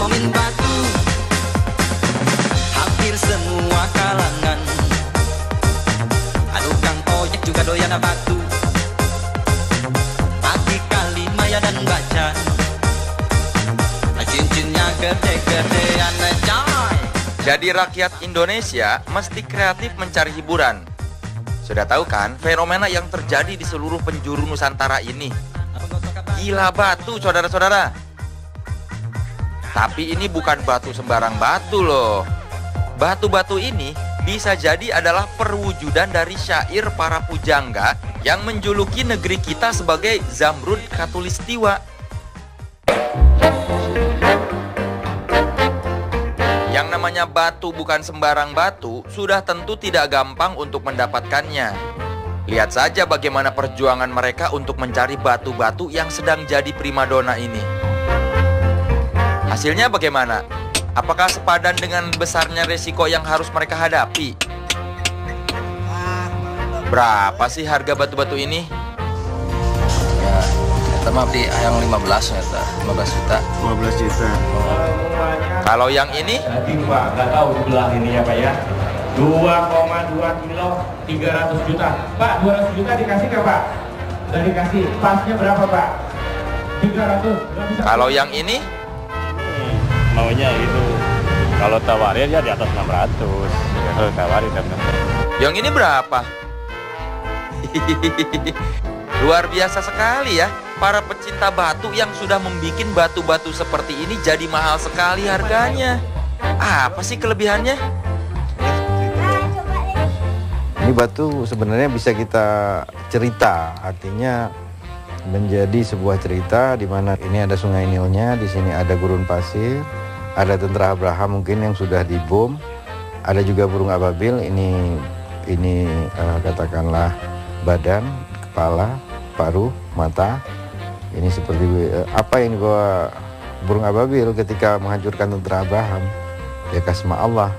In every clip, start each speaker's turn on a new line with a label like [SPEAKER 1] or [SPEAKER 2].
[SPEAKER 1] ngomongin batu, hampir semua kalangan, tukang ojek juga doyan batu. Pagi kali maya dan baca, cincinnya gede-gedean coy.
[SPEAKER 2] Jadi rakyat Indonesia mesti kreatif mencari hiburan. Sudah tahu kan fenomena yang terjadi di seluruh penjuru Nusantara ini? Gila batu, saudara-saudara. Tapi ini bukan batu sembarang batu loh. Batu-batu ini bisa jadi adalah perwujudan dari syair para pujangga yang menjuluki negeri kita sebagai Zamrud Khatulistiwa. Yang namanya batu bukan sembarang batu, sudah tentu tidak gampang untuk mendapatkannya. Lihat saja bagaimana perjuangan mereka untuk mencari batu-batu yang sedang jadi primadona ini. Hasilnya bagaimana? Apakah sepadan dengan besarnya resiko yang harus mereka hadapi? Berapa sih harga batu-batu ini?
[SPEAKER 3] Ya, kita mah di yang 15 ya, 15 juta.
[SPEAKER 4] 15 juta.
[SPEAKER 2] Kalau yang ini?
[SPEAKER 5] Jadi Pak, nggak tahu dibelah ini ya Pak ya. 2,2 kilo 300 juta. Pak, 200 juta dikasih nggak Pak? Udah dikasih. Pasnya berapa Pak? 300.
[SPEAKER 2] Kalau yang ini?
[SPEAKER 4] Maunya itu. Kalau tawarin ya di atas 600. Ya, kalau tawarin kan.
[SPEAKER 2] Yang ini berapa? Luar biasa sekali ya. Para pecinta batu yang sudah membuat batu-batu seperti ini jadi mahal sekali harganya. Apa sih kelebihannya?
[SPEAKER 6] Ini batu sebenarnya bisa kita cerita, artinya menjadi sebuah cerita di mana ini ada Sungai Nilnya, di sini ada gurun pasir, ada tentara Abraham mungkin yang sudah dibom, ada juga burung ababil. Ini katakanlah badan, kepala, paruh, mata. Ini seperti apa yang dibawa burung ababil ketika menghancurkan tentara Abraham. Ya kasma Allah.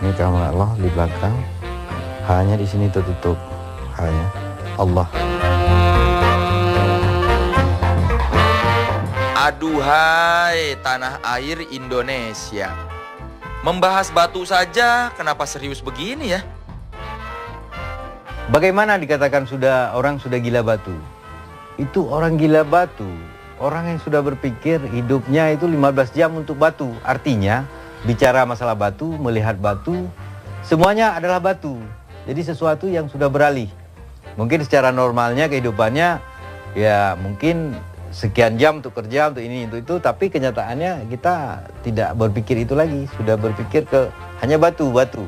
[SPEAKER 6] Ini kasma Allah di belakang. Hanya di sini tertutup. Hanya Allah.
[SPEAKER 2] Aduhai tanah air Indonesia. Membahas batu saja kenapa serius begini ya?
[SPEAKER 6] Bagaimana dikatakan orang sudah gila batu? Itu orang gila batu, orang yang sudah berpikir hidupnya itu 15 jam untuk batu. Artinya bicara masalah batu, melihat batu, semuanya adalah batu. Jadi sesuatu yang sudah beralih. Mungkin secara normalnya kehidupannya ya mungkin sekian jam untuk kerja, untuk ini, untuk itu. Tapi kenyataannya kita tidak berpikir itu lagi. Sudah berpikir ke hanya batu-batu.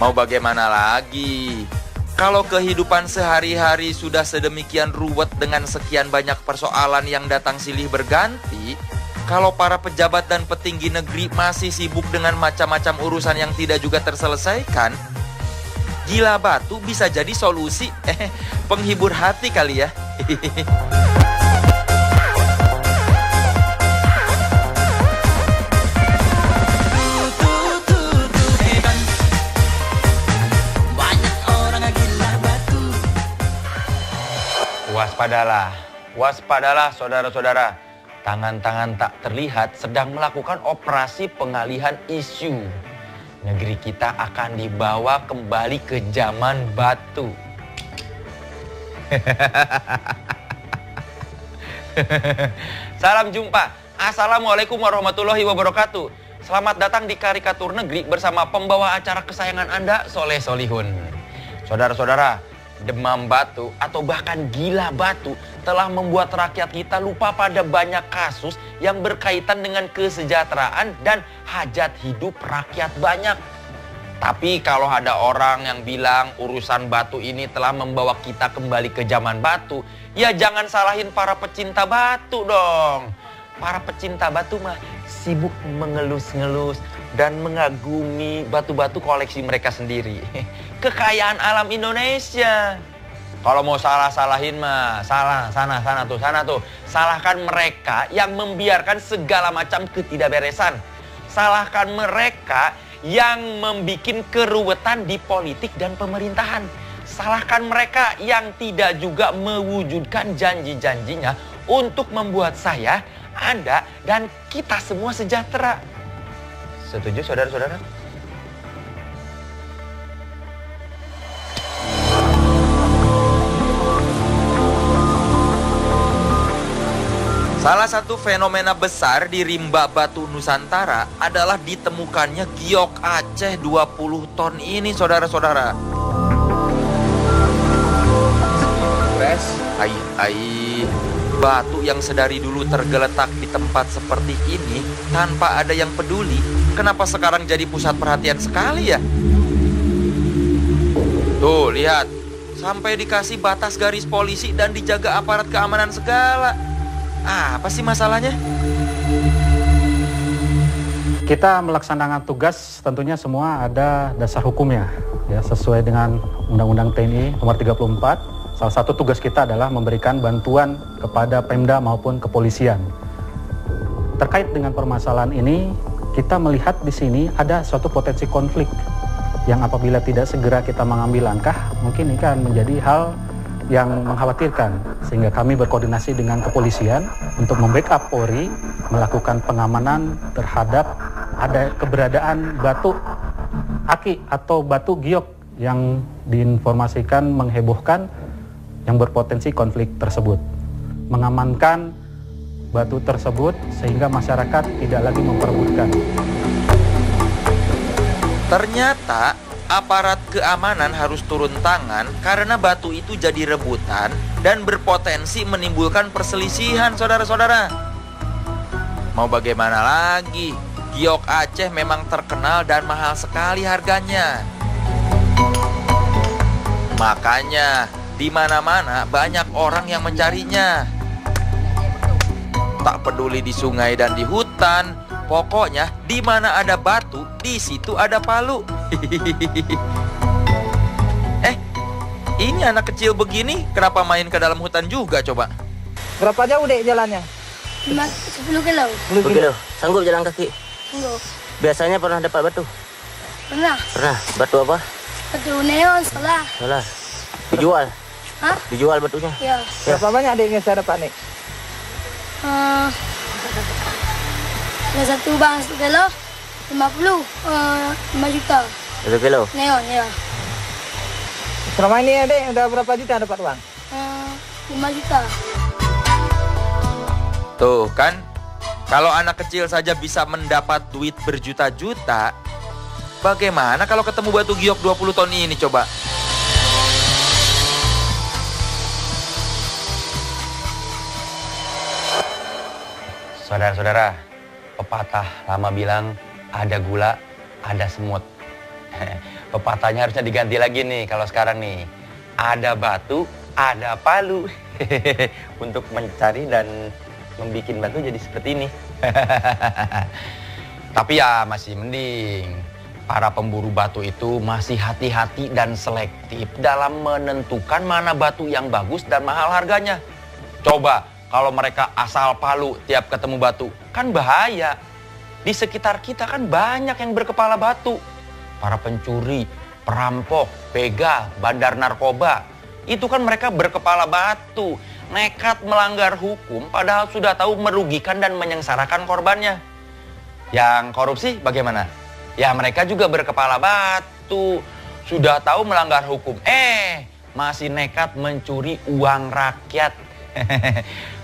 [SPEAKER 2] Mau bagaimana lagi? Kalau kehidupan sehari-hari sudah sedemikian ruwet dengan sekian banyak persoalan yang datang silih berganti, kalau para pejabat dan petinggi negeri masih sibuk dengan macam-macam urusan yang tidak juga terselesaikan, gila batu bisa jadi solusi penghibur hati kali ya. Waspadalah, waspadalah saudara-saudara. Tangan-tangan tak terlihat sedang melakukan operasi pengalihan isu. Negeri kita akan dibawa kembali ke zaman batu. Salam jumpa. Assalamualaikum warahmatullahi wabarakatuh. Selamat datang di Karikatur Negeri bersama pembawa acara kesayangan Anda, Soleh Solihun. Saudara-saudara, demam batu atau bahkan gila batu telah membuat rakyat kita lupa pada banyak kasus yang berkaitan dengan kesejahteraan dan hajat hidup rakyat banyak. Tapi kalau ada orang yang bilang urusan batu ini telah membawa kita kembali ke zaman batu, ya jangan salahin para pecinta batu dong. Para pecinta batu mah sibuk mengelus-ngelus dan mengagumi batu-batu koleksi mereka sendiri. Kekayaan alam Indonesia. Kalau mau salah-salahin mah salah, sana tuh. Salahkan mereka yang membiarkan segala macam ketidakberesan. Salahkan mereka yang membuat keruwetan di politik dan pemerintahan. salahkan mereka yang tidak juga mewujudkan janji-janjinya untuk membuat saya, Anda, dan kita semua sejahtera. Setuju, saudara-saudara? Salah satu fenomena besar di rimba batu Nusantara adalah ditemukannya giok Aceh 20 ton ini, saudara-saudara. Batu yang sedari dulu tergeletak di tempat seperti ini tanpa ada yang peduli, kenapa sekarang jadi pusat perhatian sekali ya? Tuh, lihat. Sampai dikasih batas garis polisi dan dijaga aparat keamanan segala. Apa sih masalahnya?
[SPEAKER 7] Kita melaksanakan tugas tentunya semua ada dasar hukumnya, ya, sesuai dengan Undang-Undang TNI nomor 34. Salah satu tugas kita adalah memberikan bantuan kepada Pemda maupun kepolisian. Terkait dengan permasalahan ini, kita melihat di sini ada suatu potensi konflik yang apabila tidak segera kita mengambil langkah, mungkin ini akan menjadi hal yang mengkhawatirkan, sehingga kami berkoordinasi dengan kepolisian untuk membackup Polri melakukan pengamanan terhadap ada keberadaan batu aki atau batu giok yang diinformasikan menghebohkan yang berpotensi konflik tersebut. Mengamankan batu tersebut sehingga masyarakat tidak lagi memperebutkan.
[SPEAKER 2] Ternyata aparat keamanan harus turun tangan karena batu itu jadi rebutan dan berpotensi menimbulkan perselisihan, saudara-saudara. Mau bagaimana lagi? Giok Aceh memang terkenal dan mahal sekali harganya. Makanya di mana-mana banyak orang yang mencarinya. Tak peduli di sungai dan di hutan, pokoknya di mana ada batu, di situ ada palu. Ini anak kecil begini, kenapa main ke dalam hutan juga coba?
[SPEAKER 8] Berapa jauh dek jalannya?
[SPEAKER 9] 10 kilo.
[SPEAKER 8] 10 kilo. Sanggup jalan kaki?
[SPEAKER 9] Sanggup.
[SPEAKER 8] Biasanya pernah dapat batu?
[SPEAKER 9] Pernah.
[SPEAKER 8] Pernah. Batu apa?
[SPEAKER 9] Batu neon, salah.
[SPEAKER 8] Salah. Dijual?
[SPEAKER 9] Hah?
[SPEAKER 8] Dijual batunya?
[SPEAKER 9] Ya.
[SPEAKER 8] Berapa banyak dek yang saya dapat nih?
[SPEAKER 9] Ada satu bang 1 kilo, 5 juta.
[SPEAKER 8] 1 kilo?
[SPEAKER 9] Neon, ya.
[SPEAKER 8] Selama ini dek udah berapa juta dapat uang?
[SPEAKER 9] 5 juta.
[SPEAKER 2] Tuh kan, kalau anak kecil saja bisa mendapat duit berjuta-juta, bagaimana kalau ketemu batu giok 20 ton ini coba? Saudara-saudara, pepatah lama bilang ada gula, ada semut. Pepatahnya harusnya diganti lagi nih kalau sekarang nih. Ada batu, ada palu. Untuk mencari dan membuat batu jadi seperti ini. Tapi ya masih mending. Para pemburu batu itu masih hati-hati dan selektif dalam menentukan mana batu yang bagus dan mahal harganya. Coba kalau mereka asal palu tiap ketemu batu, kan bahaya. Di sekitar kita kan banyak yang berkepala batu. Para pencuri, perampok, begal, bandar narkoba. Itu kan mereka berkepala batu. Nekat melanggar hukum padahal sudah tahu merugikan dan menyengsarakan korbannya. Yang korupsi bagaimana? Ya mereka juga berkepala batu. Sudah tahu melanggar hukum. Masih nekat mencuri uang rakyat.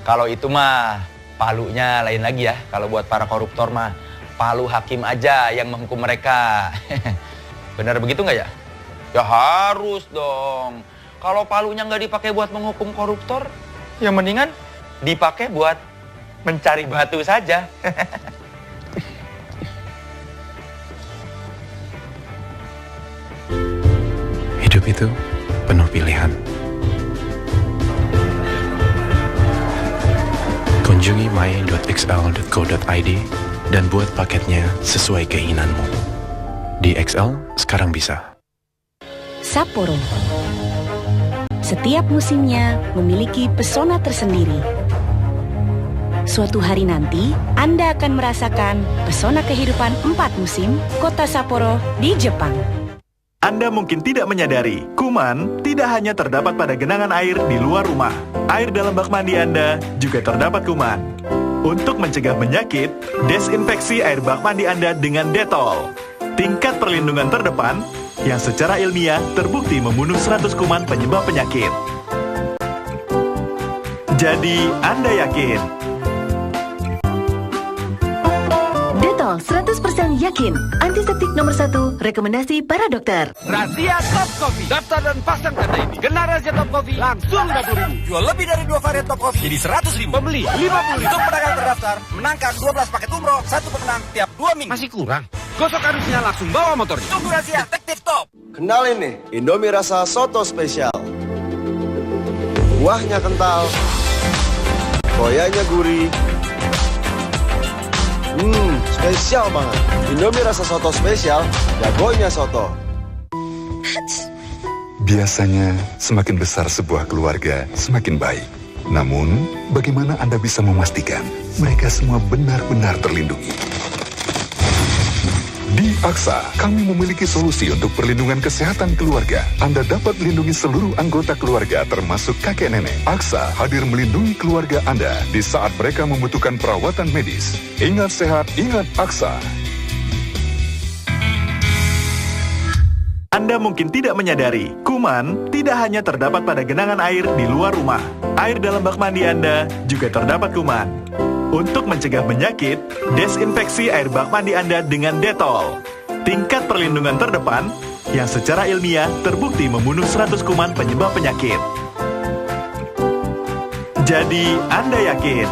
[SPEAKER 2] Kalau itu mah palunya lain lagi ya. Kalau buat para koruptor mah palu hakim aja yang menghukum mereka. Benar begitu nggak ya? Ya harus dong. Kalau palunya nggak dipakai buat menghukum koruptor, ya mendingan dipakai buat mencari batu saja.
[SPEAKER 10] Hidup itu penuh pilihan. Kunjungi my.xl.co.id dan buat paketnya sesuai keinginanmu. Di XL sekarang bisa.
[SPEAKER 11] Sapporo. Setiap musimnya memiliki pesona tersendiri. Suatu hari nanti, Anda akan merasakan pesona kehidupan 4 musim Kota Sapporo di Jepang.
[SPEAKER 12] Anda mungkin tidak menyadari, kuman tidak hanya terdapat pada genangan air di luar rumah. Air dalam bak mandi Anda juga terdapat kuman. Untuk mencegah penyakit, desinfeksi air bak mandi Anda dengan Dettol. Tingkat perlindungan terdepan yang secara ilmiah terbukti membunuh 100 kuman penyebab penyakit. Jadi, Anda yakin?
[SPEAKER 11] Dettol 100% yakin. Antiseptik nomor 1, rekomendasi para dokter.
[SPEAKER 13] Razia Top Coffee. Daftar dan pasang tanda ini. Kena razia Top Coffee, langsung 50.000.
[SPEAKER 14] Jual lebih dari 2 varian Top Coffee jadi 100.000.
[SPEAKER 13] Pembeli 50.000.
[SPEAKER 14] Untuk pedagang terdaftar, menangkan 12 paket umroh, 1 pemenang tiap 2 minggu.
[SPEAKER 13] Masih kurang? Gosok harusnya langsung bawa motornya.
[SPEAKER 14] Tunggu razia Detektif Top.
[SPEAKER 15] Kenalin nih, Indomie rasa soto spesial. Kuahnya kental, koyanya gurih. Spesial banget. Indomie rasa soto spesial, jagonya soto.
[SPEAKER 16] Biasanya, semakin besar sebuah keluarga, semakin baik. Namun, bagaimana Anda bisa memastikan mereka semua benar-benar terlindungi? Di AXA, kami memiliki solusi untuk perlindungan kesehatan keluarga. Anda dapat melindungi seluruh anggota keluarga termasuk kakek nenek. AXA hadir melindungi keluarga Anda di saat mereka membutuhkan perawatan medis. Ingat sehat, ingat AXA.
[SPEAKER 12] Anda mungkin tidak menyadari, kuman tidak hanya terdapat pada genangan air di luar rumah. Air dalam bak mandi Anda juga terdapat kuman. Untuk mencegah penyakit, desinfeksi air bak mandi Anda dengan Dettol. Tingkat perlindungan terdepan yang secara ilmiah terbukti membunuh 100 kuman penyebab penyakit. Jadi, Anda yakin?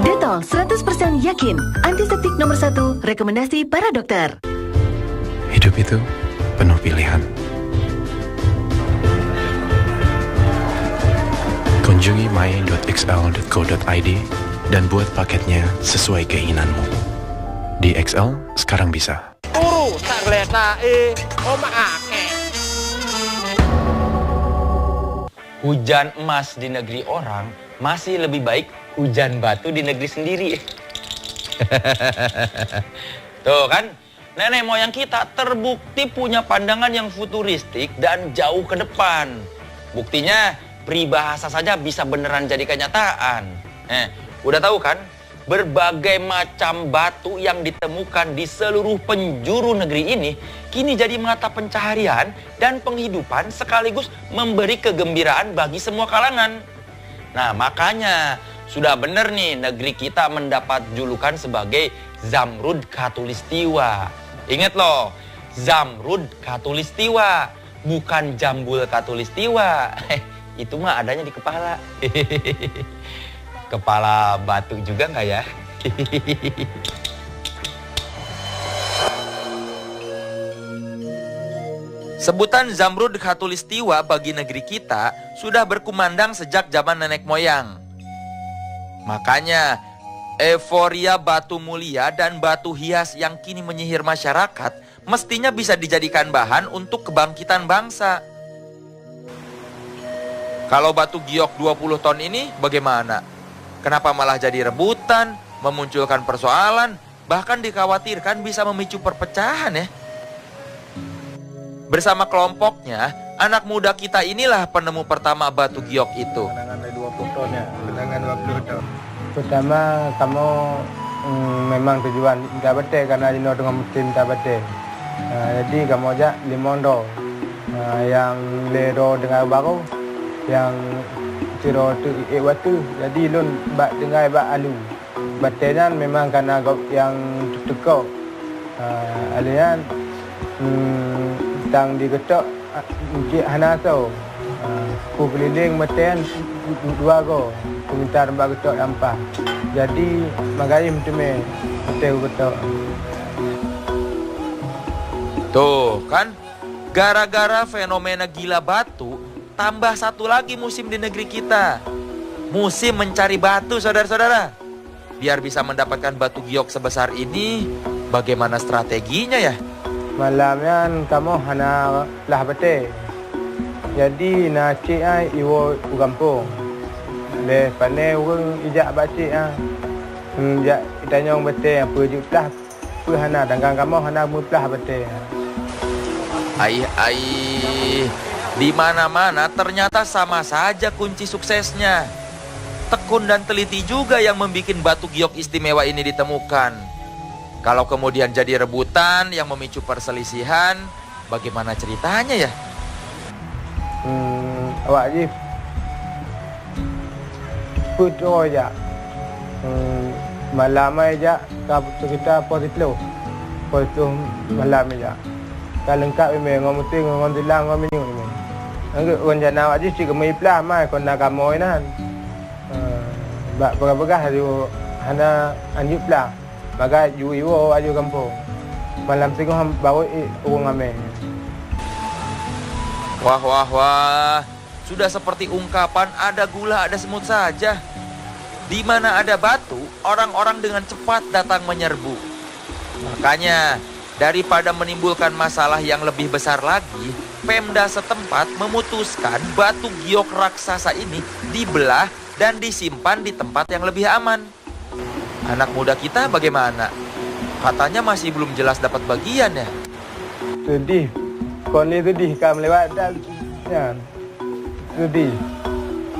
[SPEAKER 11] Dettol 100% yakin. Antiseptik nomor 1, rekomendasi para dokter.
[SPEAKER 10] Hidup itu penuh pilihan. Kunjungi my.xl.co.id dan buat paketnya sesuai keinginanmu. Di XL sekarang bisa.
[SPEAKER 13] Turu, tak geletak, oma ake.
[SPEAKER 2] Hujan emas di negeri orang masih lebih baik hujan batu di negeri sendiri. Tuh kan, nenek moyang kita terbukti punya pandangan yang futuristik dan jauh ke depan. Buktinya, peribahasa saja bisa beneran jadi kenyataan. Udah tahu kan? Berbagai macam batu yang ditemukan di seluruh penjuru negeri ini kini jadi mata pencaharian dan penghidupan sekaligus memberi kegembiraan bagi semua kalangan. Nah, makanya sudah bener nih negeri kita mendapat julukan sebagai Zamrud Khatulistiwa. Ingat loh, Zamrud Khatulistiwa, bukan Jambul Khatulistiwa. Itu mah adanya di kepala. Kepala batu juga nggak ya? Sebutan Zamrud Khatulistiwa bagi negeri kita sudah berkumandang sejak zaman nenek moyang. Makanya, euforia batu mulia dan batu hias yang kini menyihir masyarakat mestinya bisa dijadikan bahan untuk kebangkitan bangsa. Kalau batu giok 20 ton ini bagaimana? Kenapa malah jadi rebutan, memunculkan persoalan, bahkan dikhawatirkan bisa memicu perpecahan ya? Bersama kelompoknya, anak muda kita inilah penemu pertama batu giok itu.
[SPEAKER 8] Genangan 20 ton ya, genangan 20 ton. Pertama, kamu memang tujuan tak betul karena jenuh dengan mesin tak betul. Jadi kamu ajak limondo, yang lero dengan baru, yang ciro tu waktu. Jadi lun bak dengan bak alu. Batenya memang karena yang tukau. Alian tang digetok Encik Hanaso. Ku keliling meten dua go. Ku minta rembak getok lampah. Jadi magari mteme mete getok.
[SPEAKER 2] Tuh kan, gara-gara fenomena gila batu, tambah satu lagi musim di negeri kita. Musim mencari batu, saudara-saudara. Biar bisa mendapatkan batu giok sebesar ini, bagaimana strateginya ya?
[SPEAKER 8] Malamnya kamu hana lah bete. Jadi nak cik iwo kampung. Le pane urang ijak bacik jak tanya orang bete apa juta. hana danggang kamu hana muplah bete.
[SPEAKER 2] Di mana-mana ternyata sama saja kunci suksesnya. Tekun dan teliti juga yang membuat batu giok istimewa ini ditemukan. Kalau kemudian jadi rebutan yang memicu perselisihan, bagaimana ceritanya ya?
[SPEAKER 8] Awak je putu aja. Malam aja kita positif. Positif malam aja. Kalau lengkap memang ngomong ngomong tilang ngomong minum memang. Angkat rencana awak je sih kemai pelah mai kau nak kamu ini kan. Bak pegah-pegah tu hana anjuk pelah. Maka aju aju kampung. Malam tengok baru urung ame.
[SPEAKER 2] Wah. Sudah seperti ungkapan ada gula ada semut saja. Di mana ada batu, orang-orang dengan cepat datang menyerbu. Makanya, daripada menimbulkan masalah yang lebih besar lagi, Pemda setempat memutuskan batu giok raksasa ini dibelah dan disimpan di tempat yang lebih aman. Anak muda kita bagaimana? Katanya masih belum jelas dapat bagian ya?
[SPEAKER 8] Sedih. Koni sedih kam lewat dan ya. Sedih.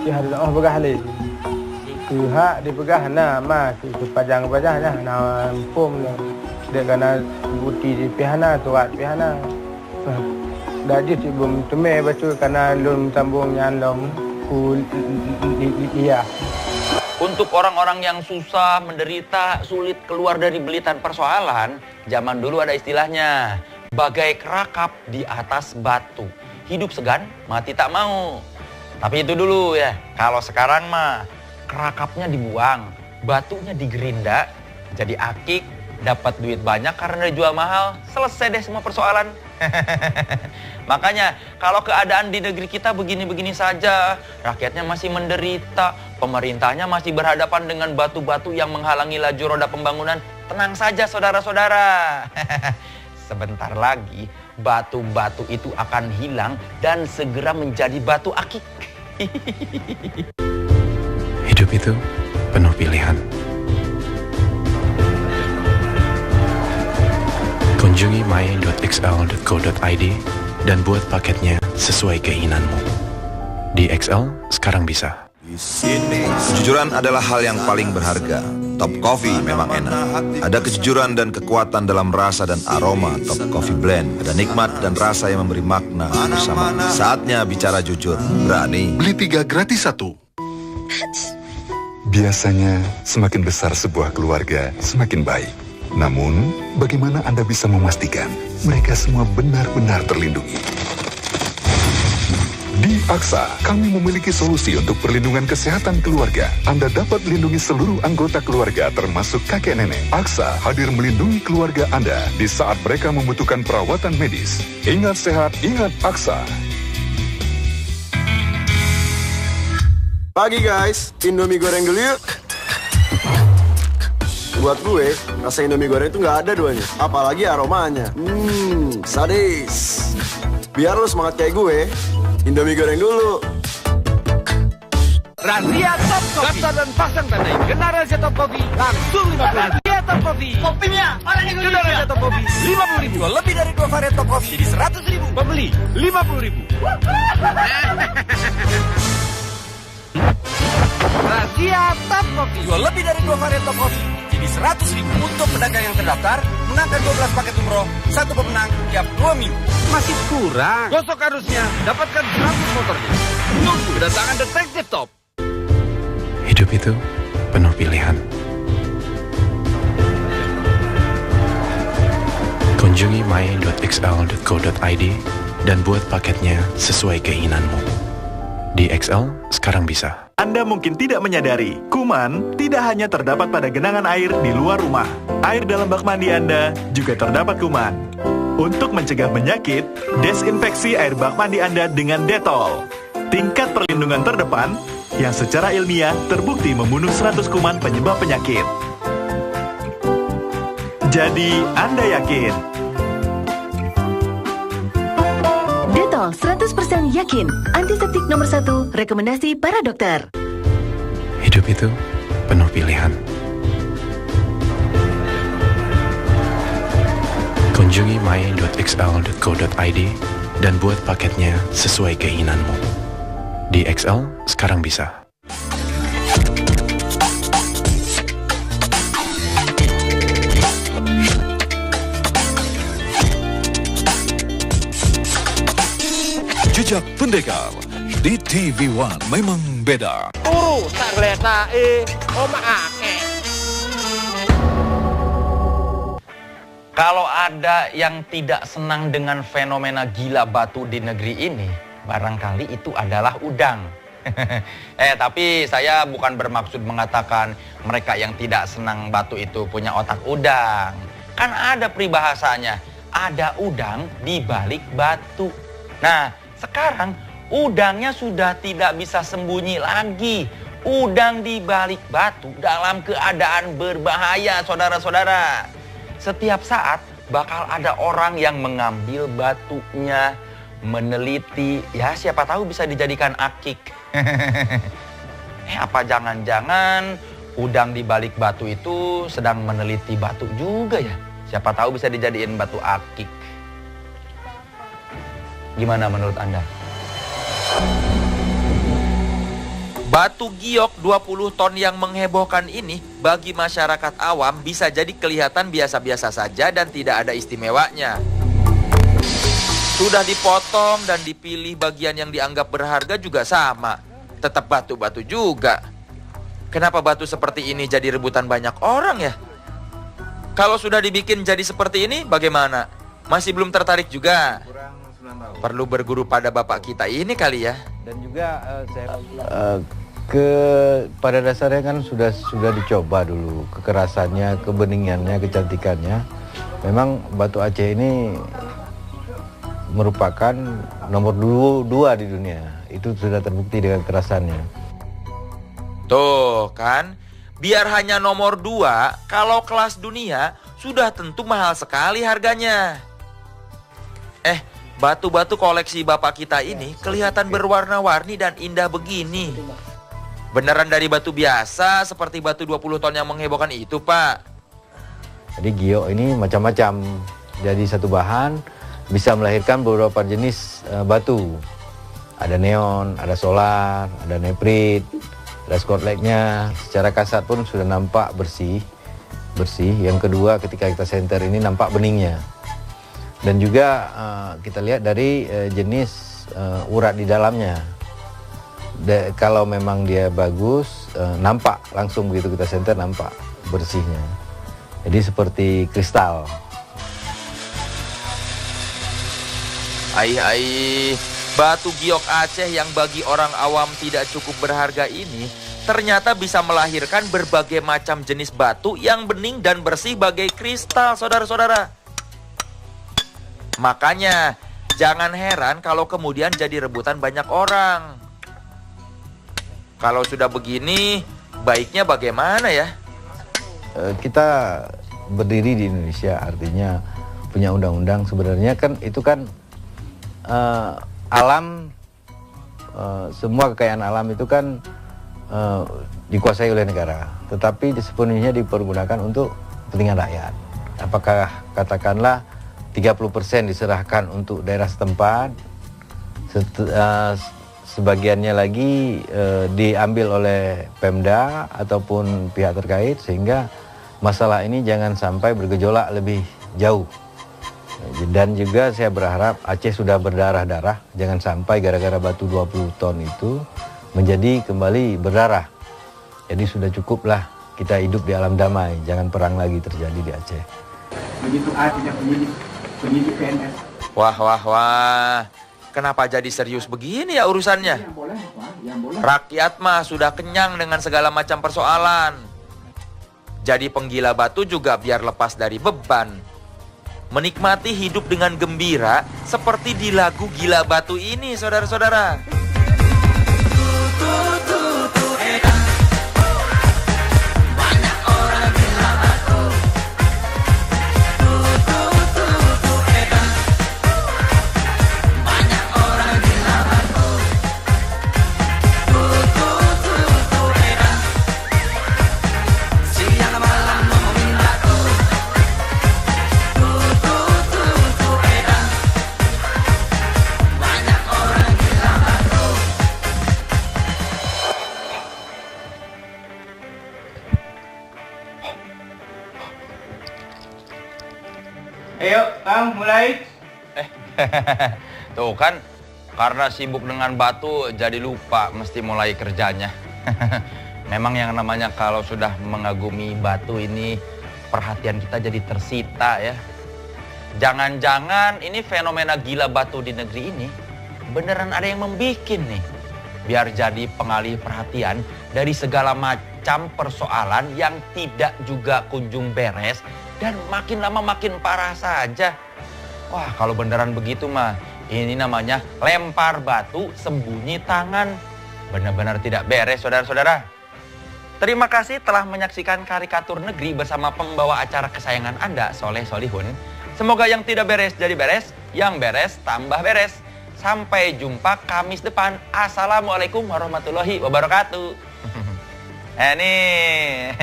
[SPEAKER 8] Dia harus pegah lagi. Hak dipegah nama kepajang-pajangnya na pom dia kena bukti di pihana tuat pihana. Jadi sebelum teme baca karena lum sambung yang lum iya.
[SPEAKER 2] Untuk orang-orang yang susah, menderita, sulit keluar dari belitan persoalan, zaman dulu ada istilahnya, bagai kerakap di atas batu. Hidup segan, mati tak mau. Tapi itu dulu ya, kalau sekarang mah, kerakapnya dibuang, batunya digerinda, jadi akik, dapat duit banyak karena dijual mahal, selesai deh semua persoalan. Makanya kalau keadaan di negeri kita begini-begini saja, rakyatnya masih menderita, pemerintahnya masih berhadapan dengan batu-batu yang menghalangi laju roda pembangunan, tenang saja saudara-saudara. Sebentar lagi batu-batu itu akan hilang dan segera menjadi batu akik.
[SPEAKER 10] Hidup itu penuh pilihan. Kunjungi my.xl.co.id dan buat paketnya sesuai keinginanmu. Di XL sekarang bisa.
[SPEAKER 17] Di sini, kejujuran adalah hal yang paling berharga. Top Coffee memang enak. Ada kejujuran dan kekuatan dalam rasa dan aroma Top Coffee Blend. Ada nikmat dan rasa yang memberi makna bersama. Saatnya bicara jujur. Berani.
[SPEAKER 16] Beli 3 gratis 1. Biasanya, semakin besar sebuah keluarga, semakin baik. Namun, bagaimana Anda bisa memastikan mereka semua benar-benar terlindungi? Di Aksa, kami memiliki solusi untuk perlindungan kesehatan keluarga. Anda dapat melindungi seluruh anggota keluarga termasuk kakek nenek. Aksa hadir melindungi keluarga Anda di saat mereka membutuhkan perawatan medis. Ingat sehat, ingat Aksa.
[SPEAKER 15] Pagi guys, Indomie goreng dulu yuk. Buat gue, rasa Indomie goreng itu nggak ada duanya. Apalagi aromanya. Sadis. Biar lo semangat kayak gue, Indomie goreng dulu.
[SPEAKER 13] Razia Top Coffee. Daftar dan pasang tanda ini. Kena razia Top Coffee langsung 50.000. Razia Top Coffee. Kopinya orang yang kena razia Top Coffee 50.000.
[SPEAKER 14] Lebih dari 2 varian Top Coffee jadi 100.000.
[SPEAKER 13] Pembeli 50.000. Razia Top Coffee.
[SPEAKER 14] Jual lebih dari 2 varian Top Coffee jadi 100.000. Untuk pedagang yang terdaftar, menangkan 12 paket umroh, 1 pemenang tiap 2 minggu.
[SPEAKER 13] Masih kurang. Gosok arusnya, dapatkan 100 motornya. Tunggu kedatangan Detektif Top.
[SPEAKER 10] Hidup itu penuh pilihan. Kunjungi my.xl.co.id dan buat paketnya sesuai keinginanmu. Di XL sekarang bisa.
[SPEAKER 12] Anda mungkin tidak menyadari, kuman tidak hanya terdapat pada genangan air di luar rumah. Air dalam bak mandi Anda juga terdapat kuman. Untuk mencegah penyakit, desinfeksi air bak mandi Anda dengan Dettol. Tingkat perlindungan terdepan yang secara ilmiah terbukti membunuh 100 kuman penyebab penyakit. Jadi, Anda yakin?
[SPEAKER 11] Dettol 100% yakin. Antiseptik nomor 1, rekomendasi para dokter.
[SPEAKER 10] Hidup itu penuh pilihan. Kunjungi my.xl.co.id dan buat paketnya sesuai keinginanmu. Di XL sekarang bisa.
[SPEAKER 18] Jejak Pendekar di TV One memang beda.
[SPEAKER 13] Turu tak geleta oma ake.
[SPEAKER 2] Kalau ada yang tidak senang dengan fenomena gila batu di negeri ini, barangkali itu adalah udang. Tapi saya bukan bermaksud mengatakan mereka yang tidak senang batu itu punya otak udang. Kan ada peribahasanya, ada udang di balik batu. Nah, sekarang udangnya sudah tidak bisa sembunyi lagi. Udang di balik batu dalam keadaan berbahaya, saudara-saudara. Setiap saat bakal ada orang yang mengambil batunya, meneliti, ya siapa tahu bisa dijadikan akik. Apa jangan-jangan udang di balik batu itu sedang meneliti batu juga ya? Siapa tahu bisa dijadiin batu akik. Gimana menurut Anda? Batu giok 20 ton yang menghebohkan ini bagi masyarakat awam bisa jadi kelihatan biasa-biasa saja dan tidak ada istimewanya. Sudah dipotong dan dipilih bagian yang dianggap berharga juga sama. Tetap batu-batu juga. Kenapa batu seperti ini jadi rebutan banyak orang ya? Kalau sudah dibikin jadi seperti ini bagaimana? Masih belum tertarik juga? Perlu berguru pada bapak kita ini kali ya.
[SPEAKER 6] Dan juga pada dasarnya kan sudah dicoba dulu kekerasannya, kebeningannya, kecantikannya. Memang batu Aceh ini merupakan nomor 2 di dunia. Itu sudah terbukti dengan kekerasannya.
[SPEAKER 2] Tuh kan, biar hanya nomor 2, kalau kelas dunia sudah tentu mahal sekali harganya. Batu-batu koleksi bapak kita ini kelihatan berwarna-warni dan indah begini. Beneran dari batu biasa seperti batu 20 ton yang menghebohkan itu, Pak?
[SPEAKER 6] Jadi giok ini macam-macam. Jadi satu bahan bisa melahirkan beberapa jenis batu. Ada neon, ada solar, ada neprit, ada skotlegnya. Secara kasat pun sudah nampak bersih. Yang kedua ketika kita senter ini nampak beningnya. Dan juga kita lihat dari jenis urat di dalamnya. Kalau memang dia bagus, nampak langsung begitu kita senter nampak bersihnya. Jadi seperti kristal.
[SPEAKER 2] Batu giok Aceh yang bagi orang awam tidak cukup berharga ini ternyata bisa melahirkan berbagai macam jenis batu yang bening dan bersih bagai kristal, saudara-saudara. Makanya jangan heran kalau kemudian jadi rebutan banyak orang. Kalau sudah begini, baiknya bagaimana ya?
[SPEAKER 6] Kita berdiri di Indonesia, artinya punya undang-undang. Sebenarnya kan itu kan alam, semua kekayaan alam itu kan dikuasai oleh negara. Tetapi sepenuhnya dipergunakan untuk kepentingan rakyat. Apakah katakanlah 30% diserahkan untuk daerah setempat, sebagiannya lagi diambil oleh Pemda ataupun pihak terkait, sehingga masalah ini jangan sampai bergejolak lebih jauh. Dan juga saya berharap Aceh sudah berdarah-darah, jangan sampai gara-gara batu 20 ton itu menjadi kembali berdarah. Jadi sudah cukuplah kita hidup di alam damai, jangan perang lagi terjadi di Aceh.
[SPEAKER 5] Begitu artinya penyidik PNS.
[SPEAKER 2] Wah. Kenapa jadi serius begini ya urusannya? Rakyat mah sudah kenyang dengan segala macam persoalan. Jadi penggila batu juga biar lepas dari beban. Menikmati hidup dengan gembira seperti di lagu Gila Batu ini, saudara-saudara. Tuh kan, karena sibuk dengan batu jadi lupa mesti mulai kerjanya. Memang yang namanya kalau sudah mengagumi batu ini perhatian kita jadi tersita ya. Jangan-jangan ini fenomena gila batu di negeri ini beneran ada yang membikin nih. Biar jadi pengalih perhatian dari segala macam persoalan yang tidak juga kunjung beres dan makin lama makin parah saja. Wah, kalau beneran begitu mah ini namanya lempar batu sembunyi tangan. Benar-benar tidak beres, saudara-saudara. Terima kasih telah menyaksikan Karikatur Negeri bersama pembawa acara kesayangan Anda, Soleh Solihun. Semoga yang tidak beres jadi beres, yang beres tambah beres. Sampai jumpa Kamis depan. Assalamualaikum warahmatullahi wabarakatuh. Nih,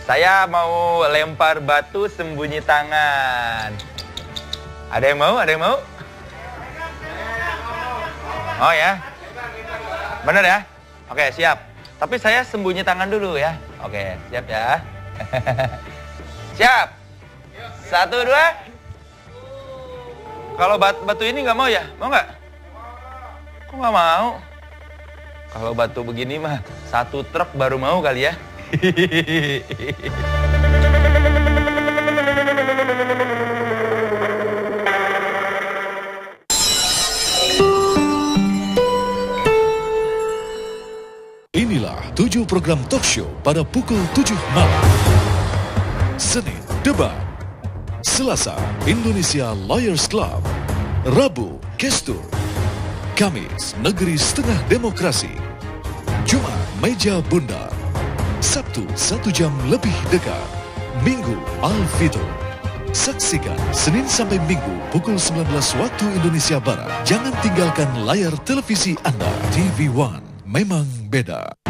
[SPEAKER 2] saya mau lempar batu sembunyi tangan. Ada yang mau? Ada yang mau? Oh ya? Bener ya? Oke, siap. Tapi saya sembunyi tangan dulu ya. Oke, siap ya. Siap. 1, 2. Kalau batu ini nggak mau ya? Mau nggak? Kok nggak mau? Kalau batu begini mah 1 truk baru mau kali ya.
[SPEAKER 18] Inilah 7 program talk show pada pukul 7 malam. Senin, Debat. Selasa, Indonesia Lawyers Club. Rabu, Gestur. Kamis, Negeri Setengah Demokrasi. Jumat, Meja Bundar. Sabtu, 1 jam lebih dekat. Minggu, Alvito. Saksikan Senin sampai Minggu pukul 19 waktu Indonesia Barat. Jangan tinggalkan layar televisi Anda. TV One memang beda.